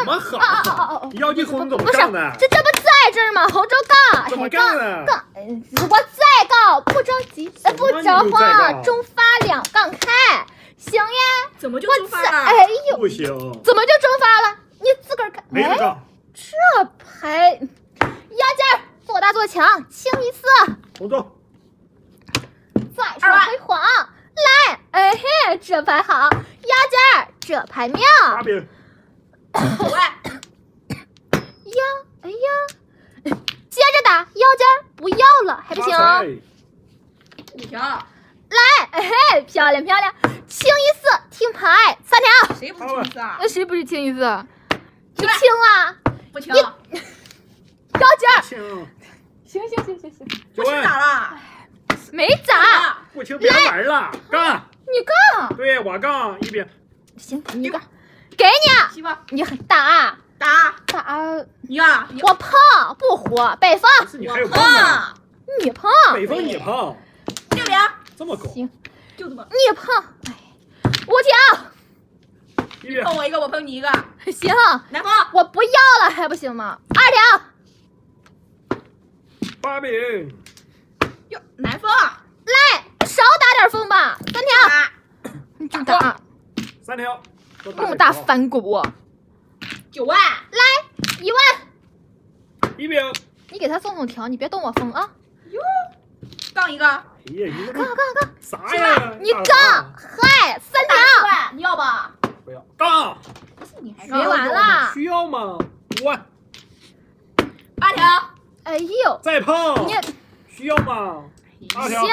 么好？要你红怎么杠呢？这不在这儿吗？红州杠，怎么杠呢？我再杠，不着急，不着慌，中发2杠开，行呀？怎么就中发了？哎呦，不行，怎么就中发了？你自个儿看，没得杠。这牌压尖做大做强，清一色。红州，再说回黄，来，哎嘿，这牌好，压尖这牌妙。八饼。喂，呀，哎呀，接着打，腰尖不要了，还不行？不行。来，哎嘿，漂亮漂亮，清一色听牌3条。谁不是清一色啊？谁不是清一色？你清了？不清。腰尖行，行，不清咋了？没咋，不清别玩了，杠。你杠。对我杠一饼。行，你杠，给你。西瓜，你很打。你啊，我碰不活，北风。你还有碰呢？你碰。北风你碰。 6饼。这么狗。行，就这么。你碰，哎，5条。你碰我一个，我碰你一个。行。南风，我不要了，还不行吗？2条。8饼。哟，南风。来，少打点风吧。3条。你真打。 3条。这么大反骨。 9万。来，1万。1饼。你给他送条，你别动我风啊。哟，杠一个。哎呀，你杠，啥呀？你杠，嗨，3条。你要吧？不要杠。不是你还没完了。需要吗？5万。 8条。哎呦，再碰。你需要吗？8条。行，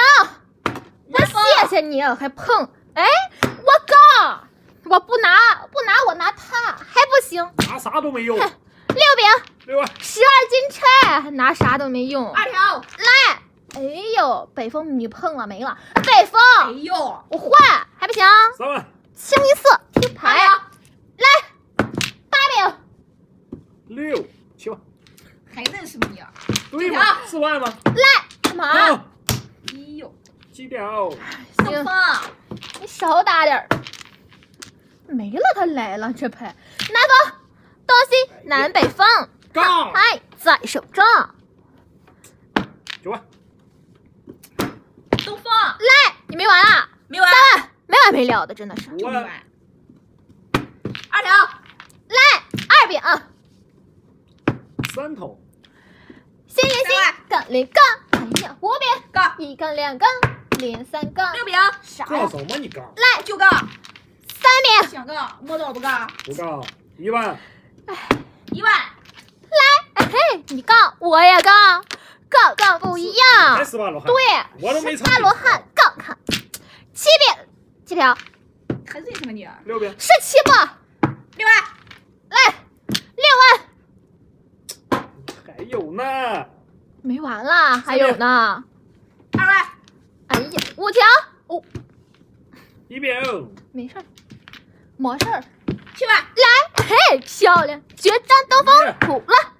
我谢谢你，还碰。哎，我杠，我不拿，我拿它还不行。拿啥都没用。 6饼。 6万。 12金钗，还拿啥都没用。 2条。来，哎呦，北风你碰了没了？北风，哎呦，我换还不行？ 3万。清一色听牌。来，8饼。 6、7万。还认识你啊？对吧？4万吗？来，干嘛？哎呦，7条。行，风，你少打点儿。没了，他来了，这牌。南风，东西南北风。杠。牌在手中。 9万。东风，来，你没完啊？没完。 3万，没完没了的，真的是。 5万。 2条。来，2饼。 3头。心连心，杠连杠。哎呀，5饼，杠1杠2杠，连3杠。 6饼，啥杠呀？什么你杠？来9杠。 3饼。想杠，摸到我不杠。不杠。1万。 1万。来，哎嘿，你杠，我也杠，杠不一样。才18罗汉。对，我都没18罗汉杠看。7饼，7条。还认识你啊？6饼。是7不？6万。来，6万。 还有呢。没完啦，还有呢。 2万。哎呀，5条。哦， 1饼。没事儿，没事儿。 7万。来，嘿，漂亮，决战登峰，苦了。